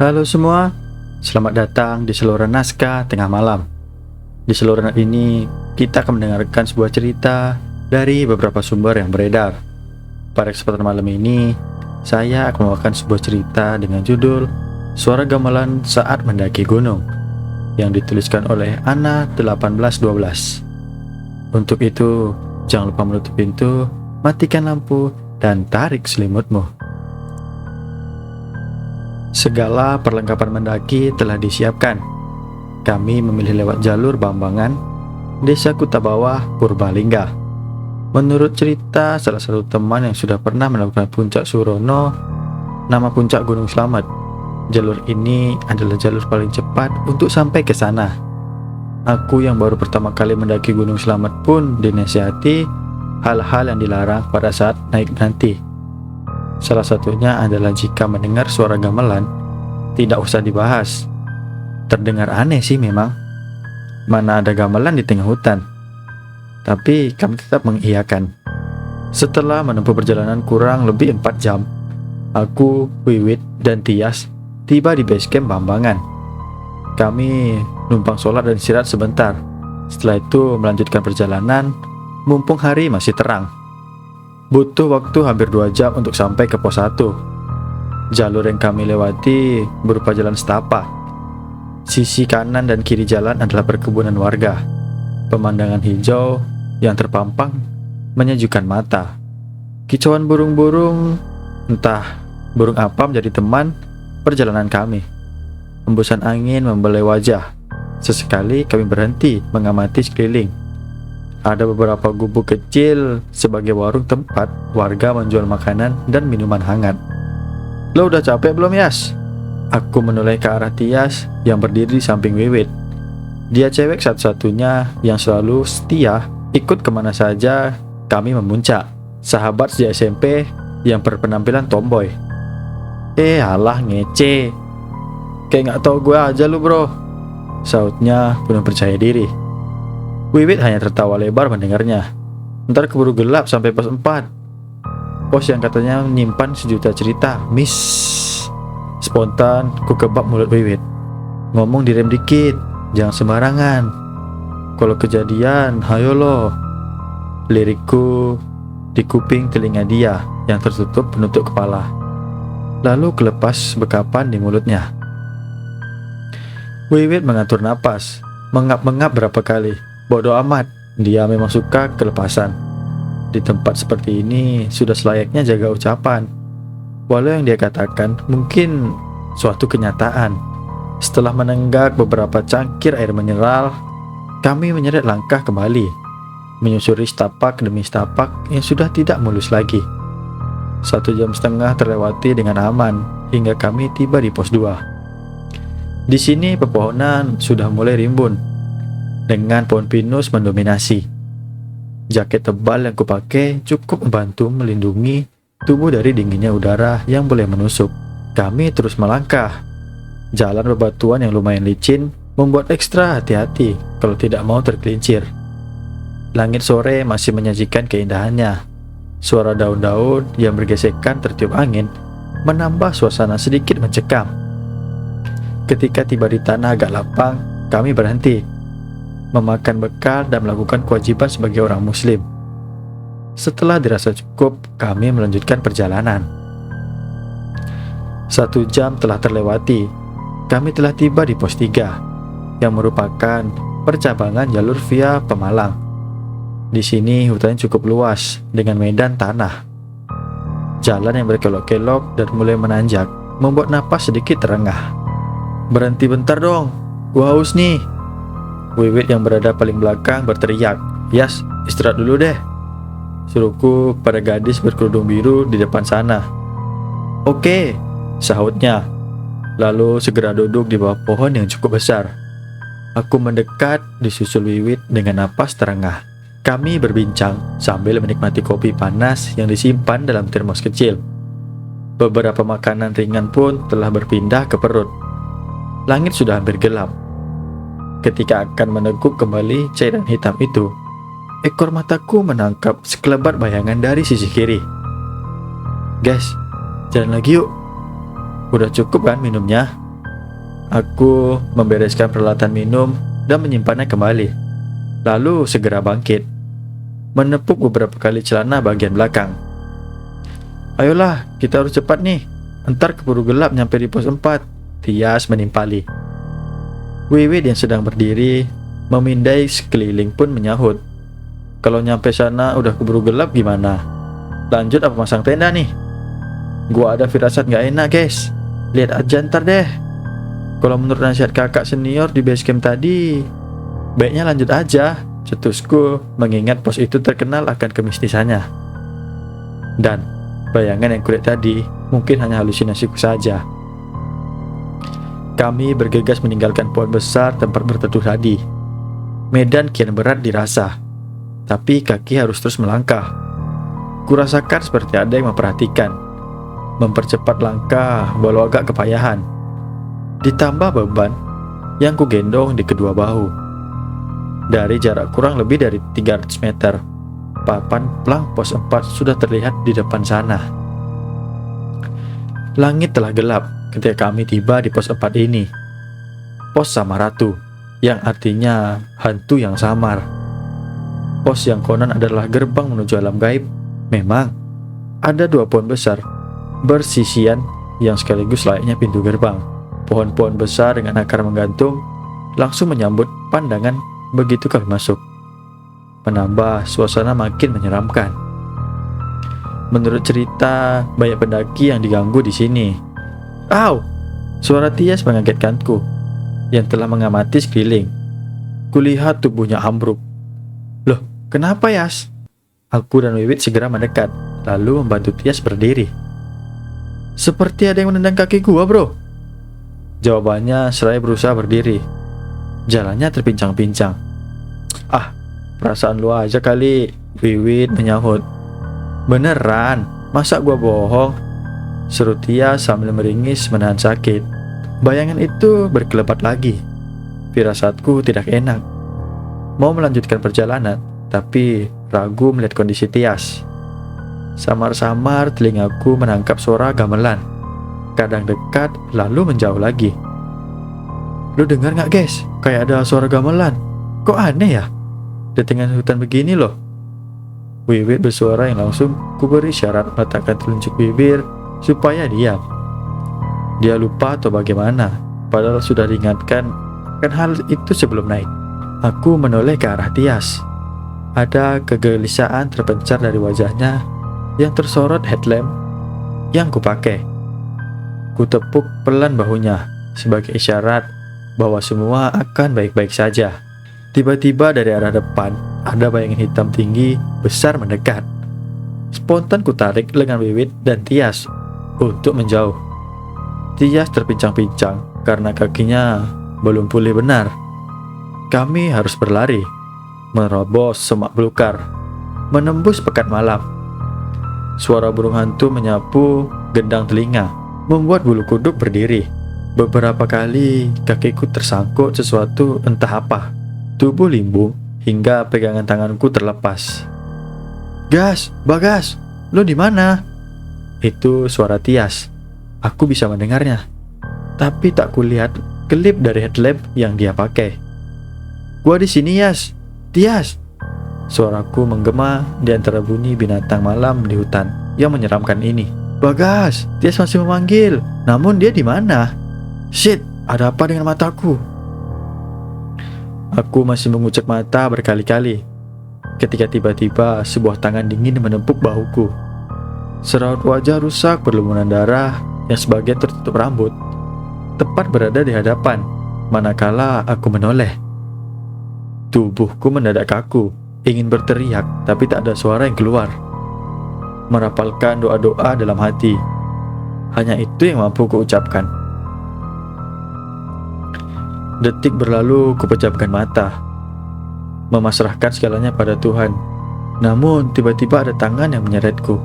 Halo semua, selamat datang di saluran naskah tengah malam. Di saluran ini, kita akan mendengarkan sebuah cerita dari beberapa sumber yang beredar. Pada kesempatan malam ini, saya akan membawakan sebuah cerita dengan judul Suara Gamelan Saat Mendaki Gunung, yang dituliskan oleh Ana 1812. Untuk itu, jangan lupa menutup pintu, matikan lampu, dan tarik selimutmu. Segala perlengkapan mendaki telah disiapkan. Kami memilih lewat jalur Bambangan, Desa Kutabawah, Purbalingga. Menurut cerita salah satu teman yang sudah pernah melakukan puncak Surono, nama puncak Gunung Slamet, jalur ini adalah jalur paling cepat untuk sampai ke sana. Aku yang baru pertama kali mendaki Gunung Slamet pun dinasihati hal-hal yang dilarang pada saat naik nanti. Salah satunya adalah jika mendengar suara gamelan, tidak usah dibahas. Terdengar aneh sih memang, mana ada gamelan di tengah hutan. Tapi kami tetap mengiyakan. Setelah menempuh perjalanan kurang lebih 4 jam, aku, Wiwit, dan Tias tiba di base camp Bambangan. Kami numpang sholat dan istirahat sebentar. Setelah itu melanjutkan perjalanan, mumpung hari masih terang. Butuh waktu hampir 2 jam untuk sampai ke pos 1. Jalur yang kami lewati berupa jalan setapak. Sisi kanan dan kiri jalan adalah perkebunan warga. Pemandangan hijau yang terpampang menyejukkan mata. Kicauan burung-burung, entah burung apa, menjadi teman perjalanan kami. Hembusan angin membelai wajah. Sesekali kami berhenti mengamati sekeliling. Ada beberapa gubuk kecil sebagai warung tempat warga menjual makanan dan minuman hangat. Lo udah capek belum, Yas? Aku menoleh ke arah Tias yang berdiri di samping Wiwit. Dia cewek satu-satunya yang selalu setia ikut kemana saja kami memuncak. Sahabat sejak SMP yang berpenampilan tomboy. Alah ngece. Kayak gak tau gue aja lu bro, sautnya penuh percaya diri. Wiwit hanya tertawa lebar mendengarnya. Ntar keburu gelap sampai pos 4. Pos yang katanya menyimpan sejuta cerita. Miss. Spontan ku kebab mulut Wiwit. Ngomong direm dikit, jangan sembarangan. Kalau kejadian, hayo lo. Lirikku di kuping telinga dia yang tertutup penutup kepala. Lalu kelepas bekapan di mulutnya. Wiwit mengatur napas, mengap-mengap berapa kali. Bodoh amat, dia memang suka kelepasan. Di tempat seperti ini sudah selayaknya jaga ucapan. Walau yang dia katakan mungkin suatu kenyataan. Setelah menenggak beberapa cangkir air mineral, kami menyeret langkah kembali, menyusuri setapak demi setapak yang sudah tidak mulus lagi. 1,5 jam terlewati dengan aman hingga kami tiba di pos 2. Di sini pepohonan sudah mulai rimbun dengan pohon pinus mendominasi. Jaket tebal yang kupakai cukup membantu melindungi tubuh dari dinginnya udara yang boleh menusuk. Kami terus melangkah. Jalan bebatuan yang lumayan licin membuat ekstra hati-hati kalau tidak mau tergelincir. Langit sore masih menyajikan keindahannya. Suara daun-daun yang bergesekan tertiup angin menambah suasana sedikit mencekam. Ketika tiba di tanah agak lapang, kami berhenti memakan bekal dan melakukan kewajiban sebagai orang muslim. Setelah dirasa cukup, kami melanjutkan perjalanan. 1 jam telah terlewati. Kami telah tiba di pos 3 yang merupakan percabangan jalur via Pemalang. Di sini hutannya cukup luas dengan medan tanah. Jalan yang berkelok-kelok dan mulai menanjak membuat napas sedikit terengah. Berhenti bentar dong, gua haus nih. Wiwit yang berada paling belakang berteriak, "Yas, istirahat dulu deh," suruhku pada gadis berkerudung biru di depan sana. "Oke," sahutnya, lalu segera duduk di bawah pohon yang cukup besar. Aku mendekat disusul Wiwit dengan napas terengah. Kami berbincang sambil menikmati kopi panas yang disimpan dalam termos kecil. Beberapa makanan ringan pun telah berpindah ke perut. Langit sudah hampir gelap. Ketika akan meneguk kembali cairan hitam itu, ekor mataku menangkap sekelebat bayangan dari sisi kiri. "Guys, jalan lagi yuk. Udah cukup kan minumnya?" Aku membereskan peralatan minum dan menyimpannya kembali. Lalu segera bangkit, menepuk beberapa kali celana bagian belakang. Ayolah, kita harus cepat nih. Entar keburu gelap nyampe di pos 4. Tias menimpali. Wiwit yang sedang berdiri memindai sekeliling pun menyahut. Kalau nyampe sana udah keburu gelap gimana? Lanjut apa masang tenda nih? Gua ada firasat gak enak guys. Lihat aja ntar deh. Kalau menurut nasihat kakak senior di base camp tadi, baiknya lanjut aja, cetusku, mengingat pos itu terkenal akan kemistisannya. Dan bayangan yang kulihat tadi mungkin hanya halusinasiku saja. Kami bergegas meninggalkan pohon besar tempat berteduh tadi. Medan kian berat dirasa, tapi kaki harus terus melangkah. Kurasakan seperti ada yang memperhatikan. Mempercepat langkah walau agak kepayahan. Ditambah beban yang kugendong di kedua bahu. Dari jarak kurang lebih dari 300 meter, papan plang pos 4 sudah terlihat di depan sana. Langit telah gelap ketika kami tiba di pos 4 ini. Pos Samaratu, yang artinya hantu yang samar. Pos yang konon adalah gerbang menuju alam gaib. Memang ada 2 pohon besar bersisian yang sekaligus layaknya pintu gerbang. Pohon-pohon besar dengan akar menggantung langsung menyambut pandangan begitu kami masuk, menambah suasana makin menyeramkan. Menurut cerita, banyak pendaki yang diganggu di sini. Au! Suara Tias mengagetkanku yang telah mengamati sekeliling. Kulihat tubuhnya ambruk. Loh, kenapa Yas? Aku dan Wiwit segera mendekat, lalu membantu Tias berdiri. Seperti ada yang menendang kaki gua, bro. Jawabannya seraya berusaha berdiri. Jalannya terpincang-pincang. Ah, perasaan lu aja kali, Wiwit menyahut. Beneran, masa gua bohong? Seru Tias sambil meringis menahan sakit. Bayangan itu berkelebat lagi. Firasatku tidak enak. Mau melanjutkan perjalanan, tapi ragu melihat kondisi Tias. Samar-samar telingaku menangkap suara gamelan. Kadang dekat, lalu menjauh lagi. Lu dengar gak guys? Kayak ada suara gamelan. Kok aneh ya? Di tengah hutan begini loh. Wiwit bersuara yang langsung kuberi syarat meletakkan telunjuk bibir supaya diam. Dia lupa atau bagaimana, padahal sudah diingatkan akan hal itu sebelum naik. Aku menoleh ke arah Tias. Ada kegelisahan terpencar dari wajahnya yang tersorot headlamp yang kupakai. Kutepuk pelan bahunya sebagai isyarat bahwa semua akan baik-baik saja. Tiba-tiba dari arah depan ada bayangan hitam tinggi besar mendekat. Spontan kutarik lengan Wiwit dan Tias untuk menjauh. Tias terpincang-pincang karena kakinya belum pulih benar. Kami harus berlari, menerobos semak belukar, menembus pekat malam. Suara burung hantu menyapu gendang telinga membuat bulu kuduk berdiri. Beberapa kali kakiku tersangkut sesuatu entah apa. Tubuh limbung hingga pegangan tanganku terlepas. Gas, Bagas, lo di mana? Itu suara Tias. Aku bisa mendengarnya, tapi tak kulihat kelip dari headlamp yang dia pakai. Gua di sini, Yas. Tias. Suaraku menggema di antara bunyi binatang malam di hutan yang menyeramkan ini. Bagas, Tias masih memanggil. Namun dia di mana? Shit, ada apa dengan mataku? Aku masih mengucek mata berkali-kali ketika tiba-tiba sebuah tangan dingin menepuk bahuku. Seraut wajah rusak berlumuran darah yang sebagian tertutup rambut tepat berada di hadapan manakala aku menoleh. Tubuhku mendadak kaku, ingin berteriak tapi tak ada suara yang keluar. Merapalkan doa-doa dalam hati. Hanya itu yang mampu kuucapkan. Detik berlalu, kupejamkan mata, memasrahkan segalanya pada Tuhan. Namun tiba-tiba ada tangan yang menyeretku.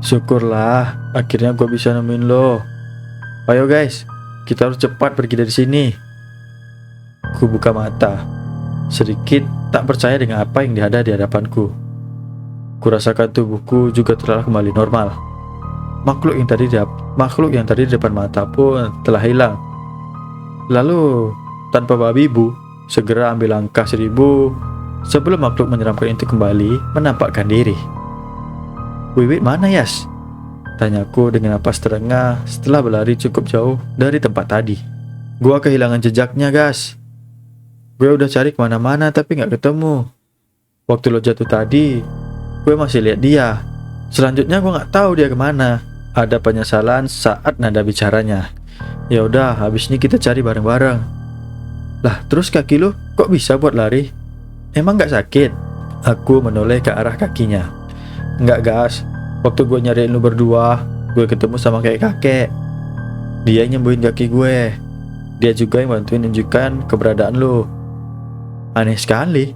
Syukurlah, akhirnya gue bisa nemuin lo. Ayo guys, kita harus cepat pergi dari sini. Ku buka mata, sedikit tak percaya dengan apa yang ada di hadapanku. Kurasakan tubuhku juga telah kembali normal. Makhluk yang tadi di depan mata pun telah hilang. Lalu, tanpa babi bu, segera ambil langkah 1000 sebelum makhluk menyeramkan itu kembali menampakkan diri. Wiwit mana, Yas? Tanyaku dengan napas terengah setelah berlari cukup jauh dari tempat tadi. Gua kehilangan jejaknya, gas. Gue udah cari kemana-mana tapi gak ketemu. Waktu lo jatuh tadi, gue masih lihat dia. Selanjutnya gue gak tahu dia kemana. Ada penyesalan saat nada bicaranya. Ya udah, habis ini kita cari bareng-bareng. Lah, terus kaki lu kok bisa buat lari? Emang gak sakit? Aku menoleh ke arah kakinya. Enggak, gas. Waktu gue nyariin lu berdua, gue ketemu sama kakek. Dia yang nyembuhin kaki gue. Dia juga yang bantuin nunjukkan keberadaan lu. Aneh sekali.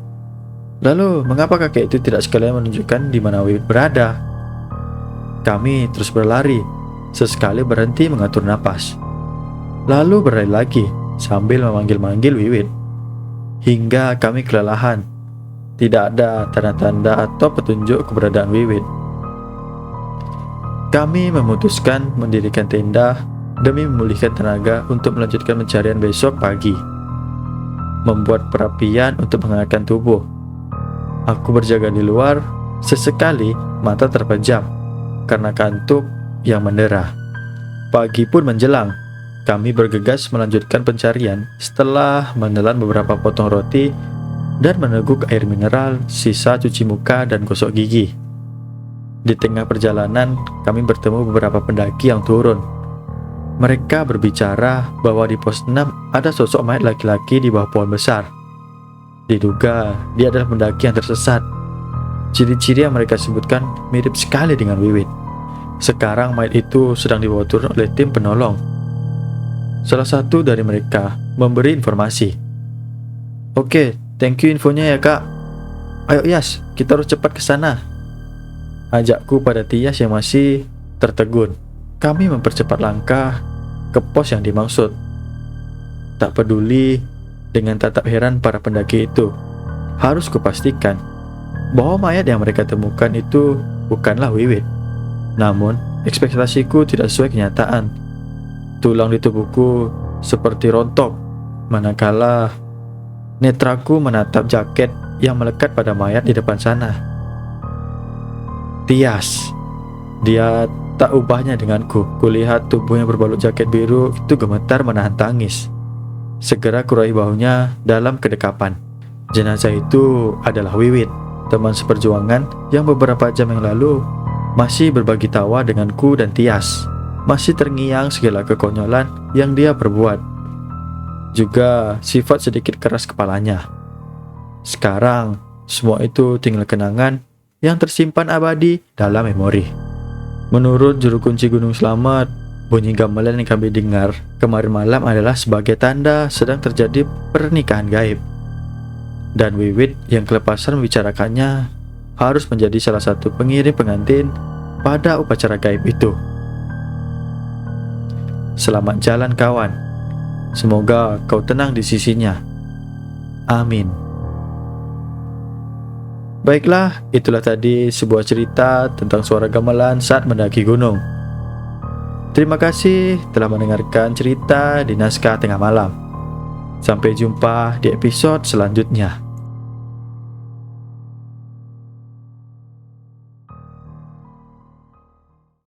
Lalu, mengapa kakek itu tidak sekalian menunjukkan di mana Wiwit berada? Kami terus berlari, sesekali berhenti mengatur napas. Lalu berlari lagi, sambil memanggil-manggil Wiwit. Hingga kami kelelahan. Tidak ada tanda-tanda atau petunjuk keberadaan Wiwit. Kami memutuskan mendirikan tenda demi memulihkan tenaga untuk melanjutkan pencarian besok pagi. Membuat perapian untuk menghangatkan tubuh. Aku berjaga di luar, sesekali mata terpejam karena kantuk yang mendera. Pagi pun menjelang. Kami bergegas melanjutkan pencarian setelah menelan beberapa potong roti dan meneguk air mineral, sisa cuci muka dan gosok gigi. Di tengah perjalanan, kami bertemu beberapa pendaki yang turun. Mereka berbicara bahwa di pos 6 ada sosok mayat laki-laki di bawah pohon besar. Diduga dia adalah pendaki yang tersesat. Ciri-ciri yang mereka sebutkan mirip sekali dengan Wiwit. Sekarang mayat itu sedang dibawa turun oleh tim penolong. Salah satu dari mereka memberi informasi. Oke, thank you infonya ya kak. Ayo Yas, kita harus cepat ke sana. Ajakku pada Tias yang masih tertegun. Kami mempercepat langkah ke pos yang dimaksud. Tak peduli dengan tatap heran para pendaki itu, harus kupastikan bahwa mayat yang mereka temukan itu bukanlah Wiwit. Namun, ekspektasiku tidak sesuai kenyataan. Tulang di tubuhku seperti rontok, manakala netraku menatap jaket yang melekat pada mayat di depan sana. Tias, dia tak ubahnya denganku. Kulihat tubuh yang berbalut jaket biru itu gemetar menahan tangis. Segera kuraih bahunya dalam kedekapan. Jenazah itu adalah Wiwit, teman seperjuangan yang beberapa jam yang lalu masih berbagi tawa denganku dan Tias. Masih terngiang segala kekonyolan yang dia perbuat. Juga sifat sedikit keras kepalanya. Sekarang, semua itu tinggal kenangan yang tersimpan abadi dalam memori. Menurut juru kunci Gunung Slamet, bunyi gamelan yang kami dengar kemarin malam adalah sebagai tanda sedang terjadi pernikahan gaib. Dan Wiwit yang kelepasan membicarakannya harus menjadi salah satu pengiring pengantin pada upacara gaib itu. Selamat jalan kawan. Semoga kau tenang di sisinya. Amin. Baiklah, itulah tadi sebuah cerita tentang suara gamelan saat mendaki gunung. Terima kasih telah mendengarkan cerita di Naskah Tengah Malam. Sampai jumpa di episode selanjutnya.